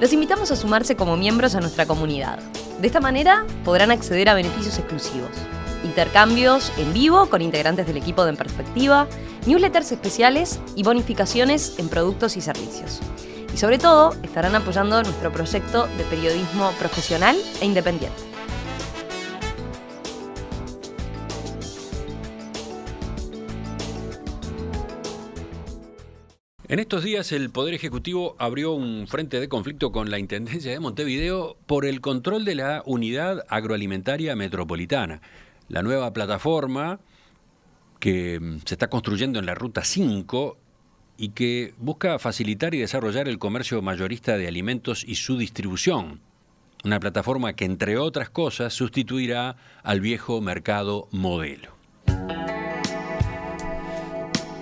Los invitamos a sumarse como miembros a nuestra comunidad. De esta manera podrán acceder a beneficios exclusivos, intercambios en vivo con integrantes del equipo de En Perspectiva, newsletters especiales y bonificaciones en productos y servicios. Y sobre todo, estarán apoyando nuestro proyecto de periodismo profesional e independiente. En estos días el Poder Ejecutivo abrió un frente de conflicto con la Intendencia de Montevideo por el control de la Unidad Agroalimentaria Metropolitana, la nueva plataforma que se está construyendo en la Ruta 5 y que busca facilitar y desarrollar el comercio mayorista de alimentos y su distribución. Una plataforma que, entre otras cosas, sustituirá al viejo mercado Modelo.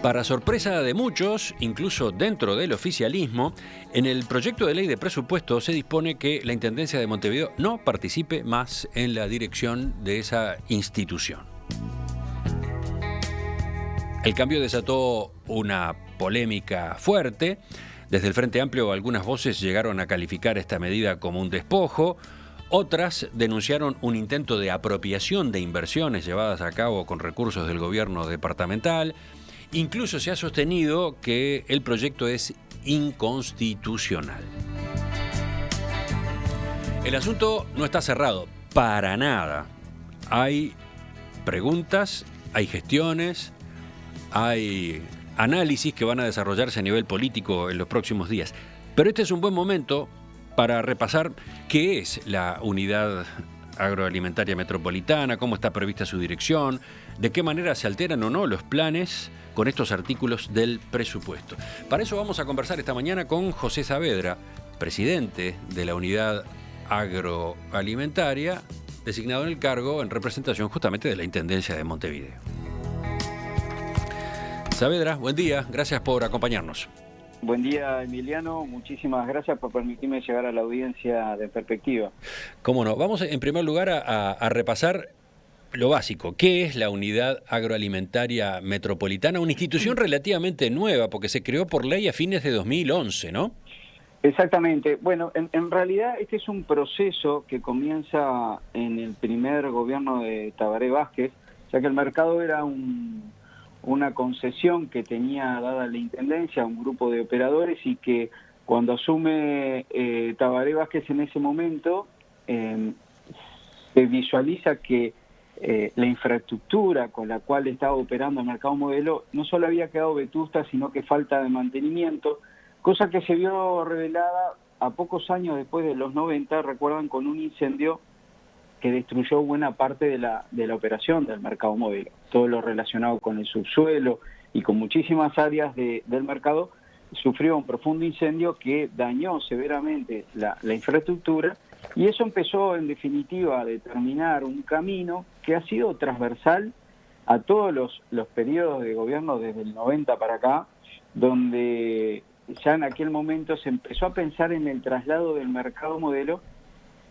Para sorpresa de muchos, incluso dentro del oficialismo, en el proyecto de ley de presupuesto se dispone que la Intendencia de Montevideo no participe más en la dirección de esa institución. El cambio desató una polémica fuerte. Desde el Frente Amplio algunas voces llegaron a calificar esta medida como un despojo. Otras denunciaron un intento de apropiación de inversiones llevadas a cabo con recursos del gobierno departamental. Incluso se ha sostenido que el proyecto es inconstitucional. El asunto no está cerrado, para nada. Hay preguntas, hay gestiones, hay análisis que van a desarrollarse a nivel político en los próximos días. Pero este es un buen momento para repasar qué es la Unidad Agroalimentaria Metropolitana, cómo está prevista su dirección, de qué manera se alteran o no los planes con estos artículos del presupuesto. Para eso vamos a conversar esta mañana con José Saavedra, presidente de la Unidad Agroalimentaria, designado en el cargo en representación justamente de la Intendencia de Montevideo. Saavedra, buen día, gracias por acompañarnos. Buen día, Emiliano. Muchísimas gracias por permitirme llegar a la audiencia de Perspectiva. Cómo no. Vamos en primer lugar a repasar lo básico. ¿Qué es la Unidad Agroalimentaria Metropolitana? Una institución relativamente nueva, porque se creó por ley a fines de 2011, ¿no? Exactamente. Bueno, en realidad este es un proceso que comienza en el primer gobierno de Tabaré Vázquez, ya que el mercado era una concesión que tenía dada la Intendencia a un grupo de operadores y que cuando asume Tabaré Vázquez en ese momento se visualiza que la infraestructura con la cual estaba operando el mercado Modelo no solo había quedado vetusta, sino que falta de mantenimiento, cosa que se vio revelada a pocos años después de los 90, recuerdan, con un incendio que destruyó buena parte de la operación del mercado Modelo. Todo lo relacionado con el subsuelo y con muchísimas áreas del mercado sufrió un profundo incendio que dañó severamente la infraestructura, y eso empezó en definitiva a determinar un camino que ha sido transversal a todos los periodos de gobierno desde el 90 para acá, donde ya en aquel momento se empezó a pensar en el traslado del mercado Modelo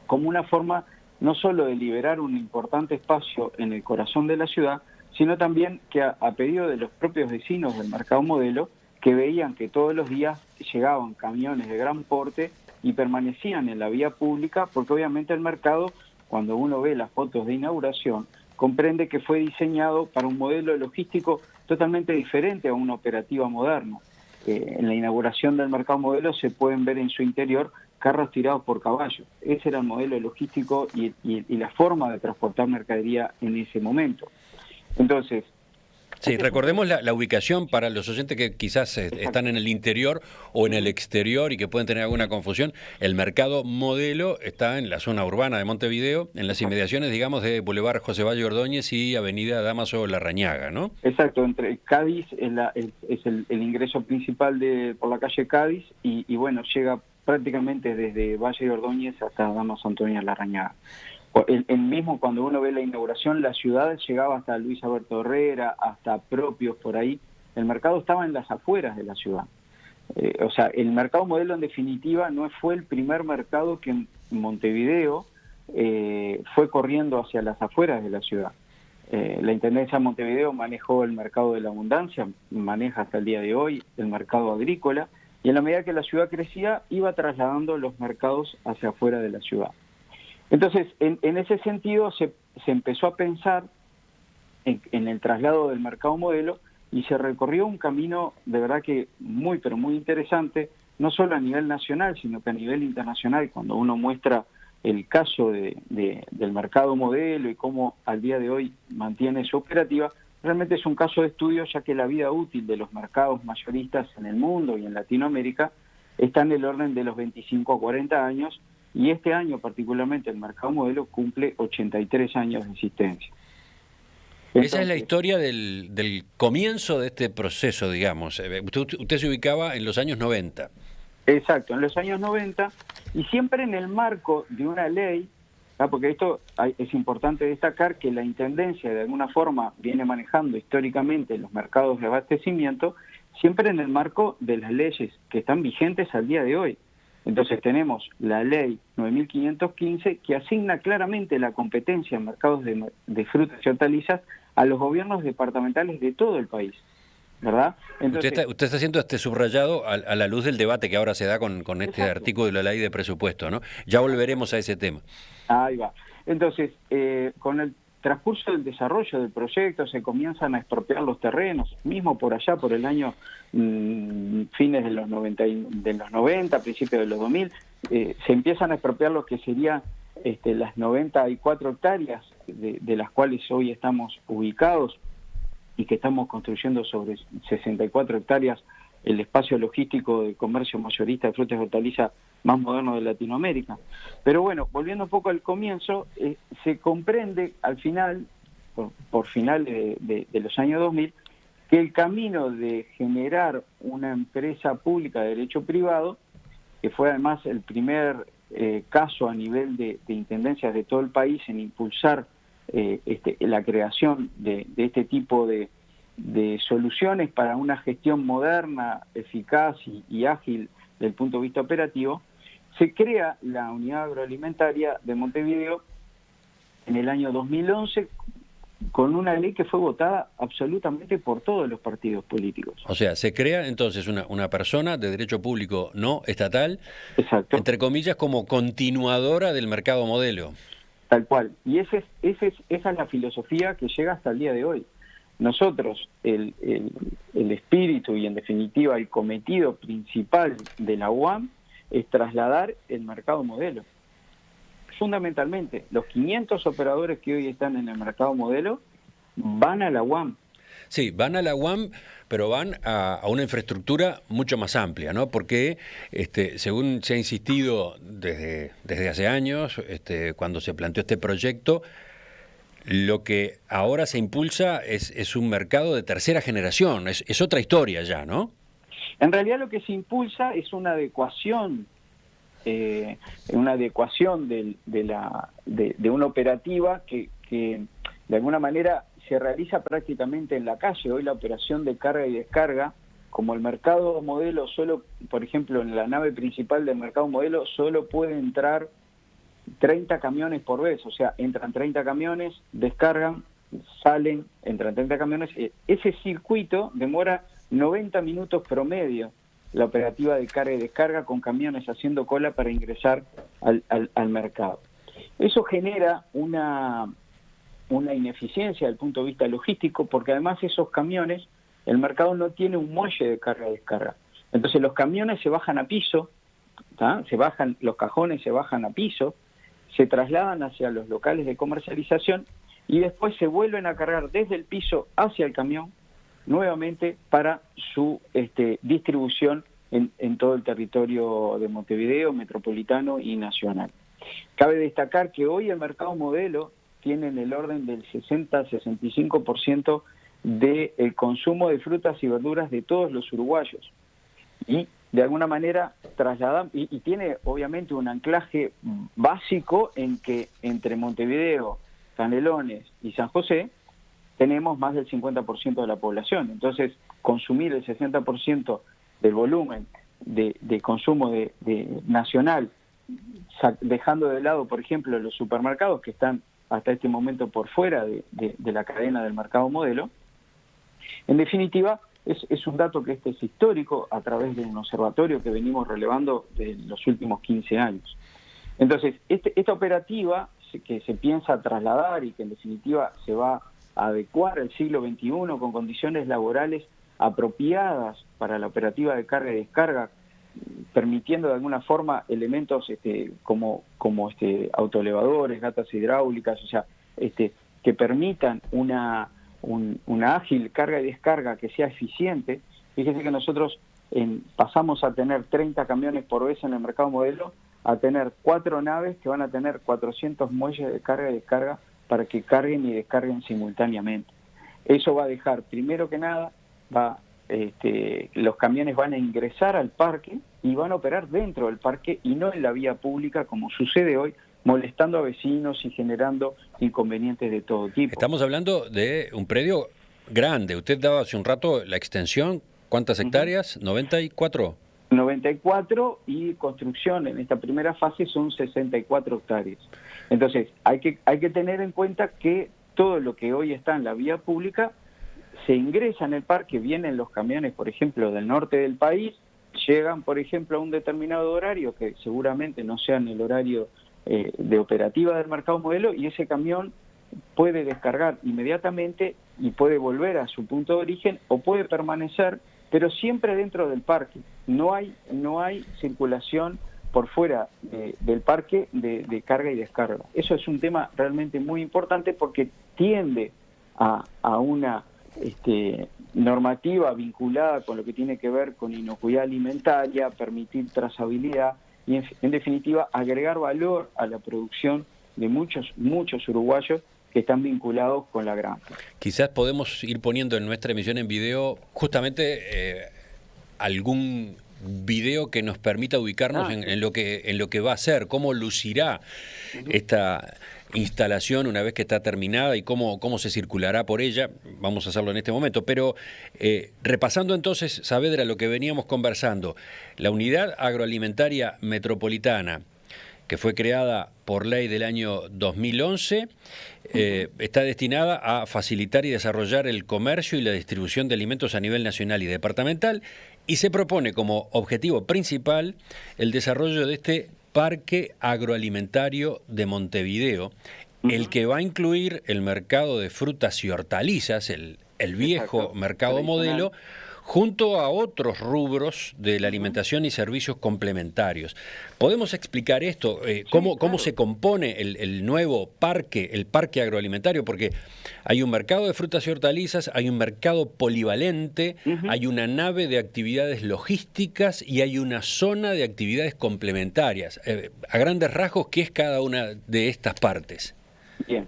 como una forma no solo de liberar un importante espacio en el corazón de la ciudad, sino también que a pedido de los propios vecinos del mercado Modelo, que veían que todos los días llegaban camiones de gran porte y permanecían en la vía pública, porque obviamente el mercado, cuando uno ve las fotos de inauguración, comprende que fue diseñado para un modelo logístico totalmente diferente a una operativa moderna. En la inauguración del mercado Modelo se pueden ver en su interior carros tirados por caballos. Ese era el modelo logístico y la forma de transportar mercadería en ese momento. Entonces, sí, recordemos la ubicación para los oyentes que quizás están en el interior o en el exterior y que pueden tener alguna confusión. El mercado Modelo está en la zona urbana de Montevideo, en las inmediaciones, digamos, de Boulevard José Valle Ordóñez y Avenida Dámaso Larrañaga, ¿no? Exacto, entre Cádiz es el ingreso principal por la calle Cádiz y bueno, llega prácticamente desde Valle Ordóñez hasta Dámaso Antonio Larrañaga. El mismo, cuando uno ve la inauguración, la ciudad llegaba hasta Luis Alberto Herrera, hasta Propios, por ahí. El mercado estaba en las afueras de la ciudad. O sea, el mercado Modelo, en definitiva, no fue el primer mercado que en Montevideo fue corriendo hacia las afueras de la ciudad. La Intendencia de Montevideo manejó el mercado de la abundancia, maneja hasta el día de hoy el mercado agrícola, y en la medida que la ciudad crecía, iba trasladando los mercados hacia afuera de la ciudad. Entonces, en ese sentido, se empezó a pensar en el traslado del mercado modelo y se recorrió un camino de verdad que muy, pero muy interesante, no solo a nivel nacional, sino que a nivel internacional, cuando uno muestra el caso del mercado modelo y cómo al día de hoy mantiene su operativa, realmente es un caso de estudio, ya que la vida útil de los mercados mayoristas en el mundo y en Latinoamérica está en el orden de los 25 a 40 años, y este año particularmente el mercado modelo cumple 83 años de existencia. Entonces, esa es la historia del comienzo de este proceso, digamos. Usted se ubicaba en los años 90. Exacto, en los años 90, y siempre en el marco de una ley, porque esto es importante destacar que la Intendencia de alguna forma viene manejando históricamente los mercados de abastecimiento, siempre en el marco de las leyes que están vigentes al día de hoy. Entonces tenemos la ley 9515 que asigna claramente la competencia en mercados de frutas y hortalizas a los gobiernos departamentales de todo el país, ¿verdad? Entonces, usted está haciendo este subrayado a la luz del debate que ahora se da con este exacto. artículo de la ley de presupuesto, ¿no? Ya volveremos a ese tema. Ahí va. Entonces, con el transcurso del desarrollo del proyecto se comienzan a expropiar los terrenos, mismo por allá, por el año fines de los 90, principios de los 2000, se empiezan a expropiar lo que serían las 94 hectáreas de las cuales hoy estamos ubicados y que estamos construyendo sobre 64 hectáreas el espacio logístico de comercio mayorista de frutas y hortalizas más moderno de Latinoamérica. Pero bueno, volviendo un poco al comienzo, se comprende al final, por finales de los años 2000, que el camino de generar una empresa pública de derecho privado, que fue además el primer caso a nivel de intendencias de todo el país en impulsar la creación de este tipo de soluciones para una gestión moderna, eficaz y ágil desde el punto de vista operativo, se crea la Unidad Agroalimentaria de Montevideo en el año 2011 con una ley que fue votada absolutamente por todos los partidos políticos. O sea, se crea entonces una persona de derecho público no estatal, exacto, entre comillas, como continuadora del mercado modelo. Tal cual. Y esa es la filosofía que llega hasta el día de hoy. Nosotros, el espíritu y en definitiva el cometido principal de la UAM es trasladar el mercado modelo. Fundamentalmente, los 500 operadores que hoy están en el mercado modelo van a la UAM. Sí, van a la UAM, pero van a una infraestructura mucho más amplia, ¿no? Porque, según se ha insistido desde hace años, cuando se planteó este proyecto, lo que ahora se impulsa es un mercado de tercera generación, es otra historia ya, ¿no? En realidad lo que se impulsa es una adecuación de una operativa que de alguna manera se realiza prácticamente en la calle. Hoy la operación de carga y descarga, como el mercado modelo solo, por ejemplo, en la nave principal del mercado modelo solo puede entrar 30 camiones por vez, o sea, entran 30 camiones, descargan, salen, entran 30 camiones. Ese circuito demora 90 minutos promedio, la operativa de carga y descarga con camiones haciendo cola para ingresar al mercado. Eso genera una ineficiencia desde el punto de vista logístico, porque además esos camiones, el mercado no tiene un muelle de carga y descarga. Entonces los camiones se bajan a piso, los cajones se bajan a piso, se trasladan hacia los locales de comercialización y después se vuelven a cargar desde el piso hacia el camión nuevamente para su distribución en todo el territorio de Montevideo, metropolitano y nacional. Cabe destacar que hoy el mercado modelo tiene en el orden del 60-65% del consumo de frutas y verduras de todos los uruguayos. Y de alguna manera trasladan, y tiene obviamente un anclaje básico en que entre Montevideo, Canelones y San José tenemos más del 50% de la población. Entonces, consumir el 60% del volumen de consumo de nacional, dejando de lado, por ejemplo, los supermercados que están hasta este momento por fuera de la cadena del mercado modelo, en definitiva, es un dato que es histórico a través de un observatorio que venimos relevando de los últimos 15 años. Entonces, esta operativa que se piensa trasladar y que en definitiva se va a adecuar al siglo XXI con condiciones laborales apropiadas para la operativa de carga y descarga, permitiendo de alguna forma elementos como autoelevadores, gatas hidráulicas, o sea, que permitan una ágil carga y descarga que sea eficiente. Fíjense que nosotros pasamos a tener 30 camiones por vez en el mercado modelo a tener 4 naves que van a tener 400 muelles de carga y descarga para que carguen y descarguen simultáneamente. Eso va a dejar, primero que nada, los camiones van a ingresar al parque y van a operar dentro del parque y no en la vía pública como sucede hoy, molestando a vecinos y generando inconvenientes de todo tipo. Estamos hablando de un predio grande. Usted daba hace un rato la extensión. ¿Cuántas hectáreas? ¿94? 94 y construcción en esta primera fase son 64 hectáreas. Entonces, hay que tener en cuenta que todo lo que hoy está en la vía pública se ingresa en el parque, vienen los camiones, por ejemplo, del norte del país, llegan, por ejemplo, a un determinado horario, que seguramente no sea en el horario de operativa del mercado modelo, y ese camión puede descargar inmediatamente y puede volver a su punto de origen o puede permanecer, pero siempre dentro del parque. No hay circulación por fuera del parque de carga y descarga. Eso es un tema realmente muy importante porque tiende a una normativa vinculada con lo que tiene que ver con inocuidad alimentaria, permitir trazabilidad y en definitiva agregar valor a la producción de muchos uruguayos que están vinculados con la granja. Quizás podemos ir poniendo en nuestra emisión en video justamente algún video que nos permita ubicarnos en lo que va a ser, cómo lucirá esta instalación una vez que está terminada y cómo se circulará por ella. Vamos a hacerlo en este momento, pero repasando entonces, Saavedra, lo que veníamos conversando, la Unidad Agroalimentaria Metropolitana, que fue creada por ley del año 2011, está destinada a facilitar y desarrollar el comercio y la distribución de alimentos a nivel nacional y departamental, y se propone como objetivo principal el desarrollo de este Parque Agroalimentario de Montevideo, el que va a incluir el mercado de frutas y hortalizas, el viejo mercado modelo, junto a otros rubros de la alimentación y servicios complementarios. ¿Podemos explicar esto? ¿Cómo se compone el nuevo parque, el parque agroalimentario? Porque hay un mercado de frutas y hortalizas, hay un mercado polivalente, hay una nave de actividades logísticas y hay una zona de actividades complementarias. A grandes rasgos, ¿qué es cada una de estas partes? Bien,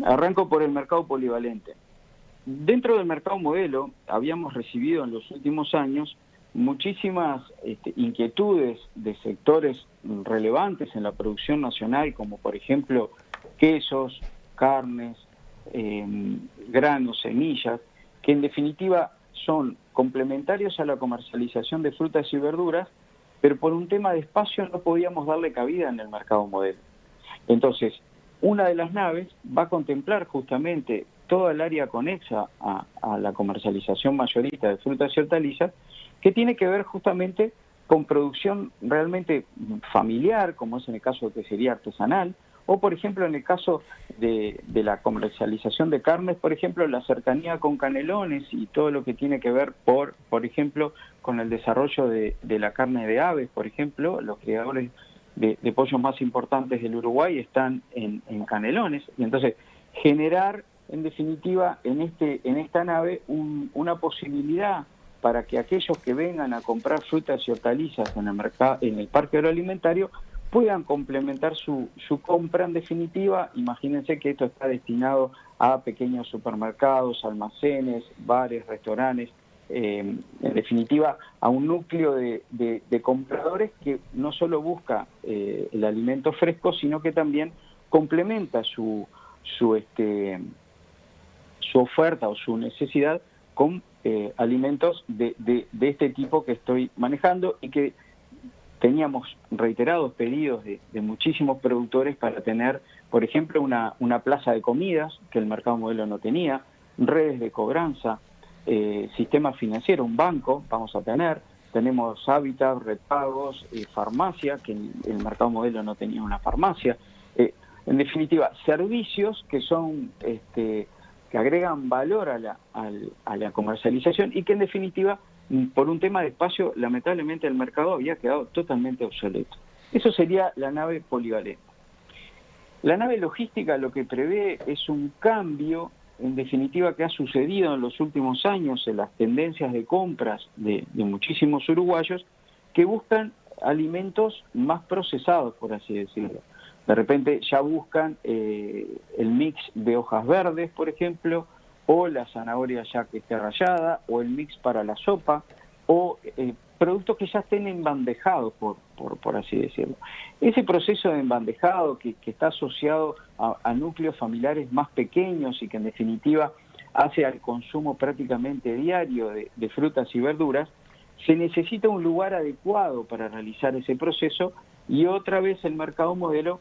arranco por el mercado polivalente. Dentro del mercado modelo habíamos recibido en los últimos años muchísimas inquietudes de sectores relevantes en la producción nacional, como por ejemplo quesos, carnes, granos, semillas, que en definitiva son complementarios a la comercialización de frutas y verduras, pero por un tema de espacio no podíamos darle cabida en el mercado modelo. Entonces, una de las naves va a contemplar justamente toda el área conexa a la comercialización mayorista de frutas y hortalizas, que tiene que ver justamente con producción realmente familiar, como es en el caso que sería artesanal, o por ejemplo en el caso de la comercialización de carnes, por ejemplo, la cercanía con Canelones y todo lo que tiene que ver, por ejemplo, con el desarrollo de la carne de aves, por ejemplo, los criadores de pollos más importantes del Uruguay están en Canelones, y entonces generar en definitiva en esta nave una posibilidad para que aquellos que vengan a comprar frutas y hortalizas en el parque agroalimentario puedan complementar su compra en definitiva. Imagínense que esto está destinado a pequeños supermercados, almacenes, bares, restaurantes, en definitiva a un núcleo de compradores que no solo busca el alimento fresco, sino que también complementa su oferta o su necesidad con alimentos de este tipo que estoy manejando y que teníamos reiterados pedidos de muchísimos productores para tener, por ejemplo, una plaza de comidas que el mercado modelo no tenía, redes de cobranza, sistema financiero, un banco vamos a tener, tenemos Hábitat, Redpagos, farmacia, que el mercado modelo no tenía una farmacia. En definitiva, servicios que son que agregan valor a la comercialización y que en definitiva, por un tema de espacio, lamentablemente el mercado había quedado totalmente obsoleto. Eso sería la nave polivalente. La nave logística lo que prevé es un cambio, en definitiva, que ha sucedido en los últimos años en las tendencias de compras de muchísimos uruguayos que buscan alimentos más procesados, por así decirlo. De repente ya buscan el mix de hojas verdes, por ejemplo, o la zanahoria ya que esté rallada, o el mix para la sopa, o productos que ya estén embandejados, por así decirlo. Ese proceso de embandejado que está asociado a núcleos familiares más pequeños y que en definitiva hace al consumo prácticamente diario de frutas y verduras, se necesita un lugar adecuado para realizar ese proceso y otra vez el mercado modelo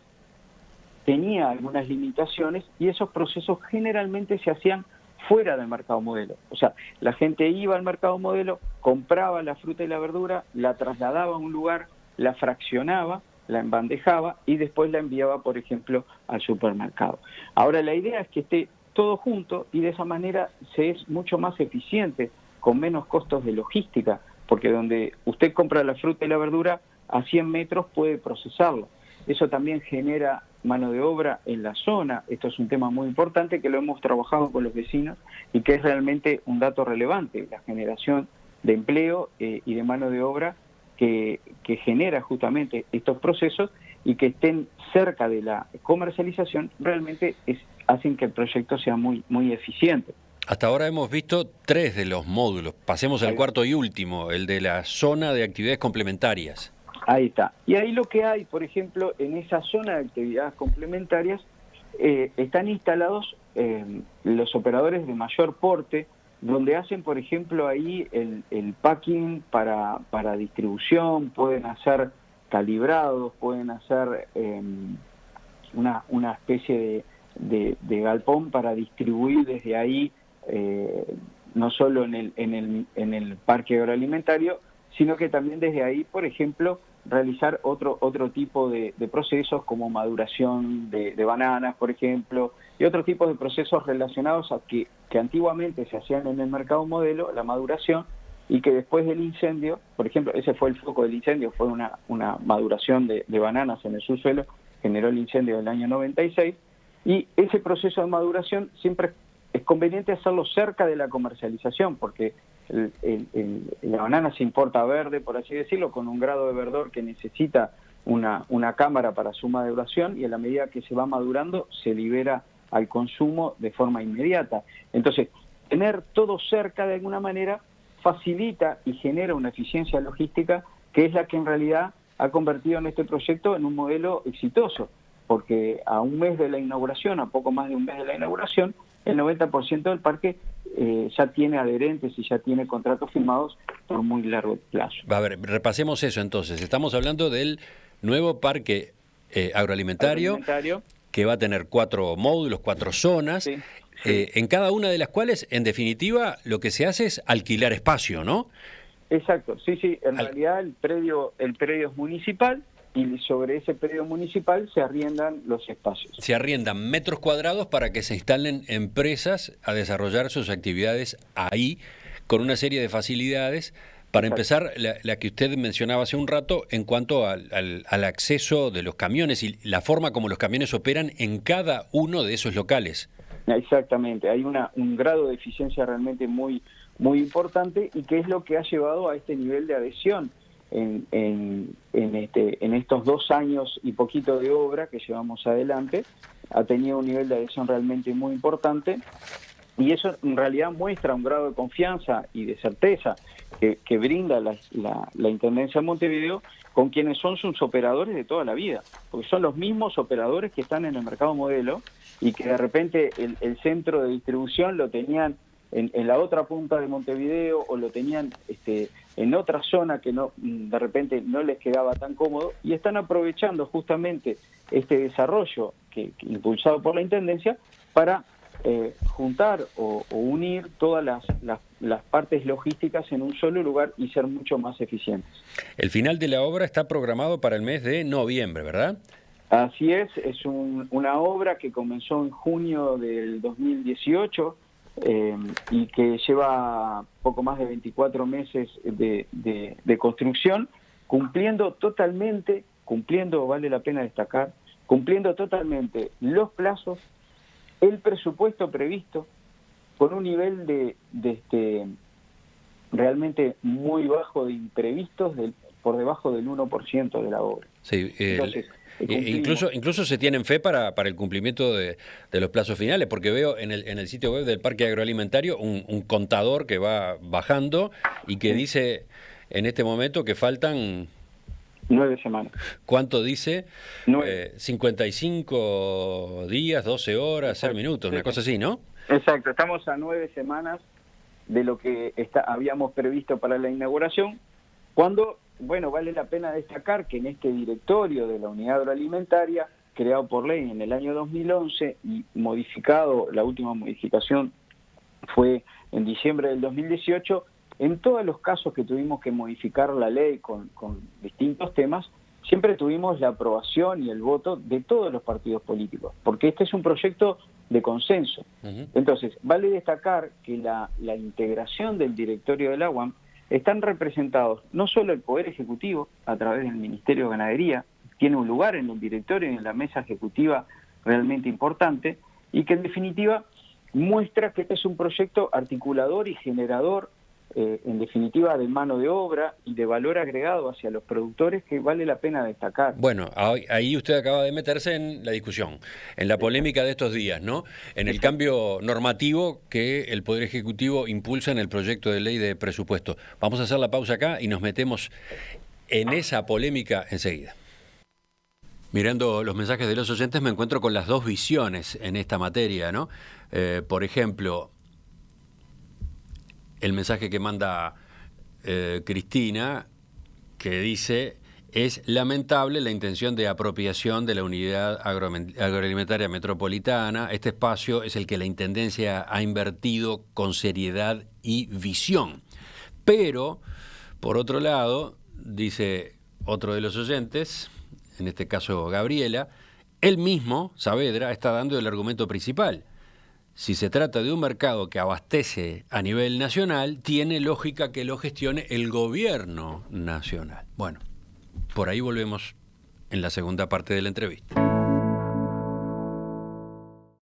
tenía algunas limitaciones y esos procesos generalmente se hacían fuera del mercado modelo. O sea, la gente iba al mercado modelo, compraba la fruta y la verdura, la trasladaba a un lugar, la fraccionaba, la embandejaba y después la enviaba, por ejemplo, al supermercado. Ahora la idea es que esté todo junto y de esa manera se es mucho más eficiente, con menos costos de logística, porque donde usted compra la fruta y la verdura, a 100 metros puede procesarlo. Eso también genera mano de obra en la zona. Esto es un tema muy importante que lo hemos trabajado con los vecinos y que es realmente un dato relevante, la generación de empleo y de mano de obra que genera justamente estos procesos y que estén cerca de la comercialización realmente hacen que el proyecto sea muy, muy eficiente. Hasta ahora hemos visto 3 de los módulos. Pasemos al cuarto y último, el de la zona de actividades complementarias. Ahí está. Y ahí lo que hay, por ejemplo, en esa zona de actividades complementarias, están instalados los operadores de mayor porte, donde hacen, por ejemplo, ahí el packing para distribución, pueden hacer calibrados, pueden hacer una especie de galpón para distribuir desde ahí, no solo en el parque agroalimentario, sino que también desde ahí, por ejemplo, realizar otro tipo de procesos como maduración de bananas, por ejemplo, y otro tipo de procesos relacionados a que antiguamente se hacían en el mercado modelo, la maduración, y que después del incendio, por ejemplo, ese fue el foco del incendio, fue una maduración de bananas en el subsuelo, generó el incendio del año 96, y ese proceso de maduración siempre es conveniente hacerlo cerca de la comercialización, porque la banana se importa verde, por así decirlo, con un grado de verdor que necesita una cámara para su maduración y a la medida que se va madurando se libera al consumo de forma inmediata. Entonces, tener todo cerca de alguna manera facilita y genera una eficiencia logística que es la que en realidad ha convertido en este proyecto en un modelo exitoso, porque a un mes de la inauguración, a poco más de un mes de la inauguración, el 90% del parque ya tiene adherentes y ya tiene contratos firmados por muy largo plazo. A ver, repasemos eso entonces. Estamos hablando del nuevo parque agroalimentario que va a tener 4 módulos, 4 zonas, sí. En cada una de las cuales, en definitiva, lo que se hace es alquilar espacio, ¿no? Exacto, sí. En realidad el predio es municipal, y sobre ese predio municipal se arriendan los espacios. Se arriendan metros cuadrados para que se instalen empresas a desarrollar sus actividades ahí, con una serie de facilidades. Para empezar, la que usted mencionaba hace un rato, en cuanto al acceso de los camiones y la forma como los camiones operan en cada uno de esos locales. Exactamente, hay un grado de eficiencia realmente muy, muy importante y que es lo que ha llevado a este nivel de adhesión. En estos 2 años y poquito de obra que llevamos adelante, ha tenido un nivel de adhesión realmente muy importante y eso en realidad muestra un grado de confianza y de certeza que brinda la Intendencia de Montevideo con quienes son sus operadores de toda la vida, porque son los mismos operadores que están en el mercado modelo y que de repente el centro de distribución lo tenían en la otra punta de Montevideo o lo tenían en otra zona que de repente no les quedaba tan cómodo y están aprovechando justamente este desarrollo que impulsado por la Intendencia para juntar o unir todas las partes logísticas en un solo lugar y ser mucho más eficientes. El final de la obra está programado para el mes de noviembre, ¿verdad? Así es una obra que comenzó en junio del 2018 y que lleva poco más de 24 meses de construcción, cumpliendo, vale la pena destacar, cumpliendo totalmente los plazos, el presupuesto previsto, con un nivel de realmente muy bajo de imprevistos, por debajo del 1% de la obra. Sí, Entonces, incluso se tienen fe para el cumplimiento de los plazos finales, porque veo en el sitio web del Parque Agroalimentario un contador que va bajando y que dice en este momento que faltan 9 semanas. ¿Cuánto dice? 55 días, 12 horas, 6 minutos, una cosa así, ¿no? Exacto, estamos a 9 semanas de lo que habíamos previsto para la inauguración, cuando, bueno, vale la pena destacar que en este directorio de la unidad agroalimentaria, creado por ley en el año 2011 y modificado, la última modificación fue en diciembre del 2018, en todos los casos que tuvimos que modificar la ley con distintos temas, siempre tuvimos la aprobación y el voto de todos los partidos políticos, porque este es un proyecto de consenso. Entonces, vale destacar que la integración del directorio de la UAM están representados no solo el Poder Ejecutivo, a través del Ministerio de Ganadería, tiene un lugar en el directorio y en la mesa ejecutiva realmente importante, y que en definitiva muestra que este es un proyecto articulador y generador, en definitiva, de mano de obra y de valor agregado hacia los productores, que vale la pena destacar. Bueno, ahí usted acaba de meterse en la discusión, en la polémica de estos días, ¿no? En el cambio normativo que el Poder Ejecutivo impulsa en el proyecto de ley de presupuesto. Vamos a hacer la pausa acá y nos metemos en esa polémica enseguida. Mirando los mensajes de los oyentes me encuentro con las dos visiones en esta materia, ¿no? Por ejemplo, el mensaje que manda Cristina, que dice: es lamentable la intención de apropiación de la unidad agroalimentaria metropolitana. Este espacio es el que la Intendencia ha invertido con seriedad y visión. Pero, por otro lado, dice otro de los oyentes, en este caso Gabriela, él mismo, Saavedra, está dando el argumento principal. Si se trata de un mercado que abastece a nivel nacional, tiene lógica que lo gestione el gobierno nacional. Bueno, por ahí volvemos en la segunda parte de la entrevista.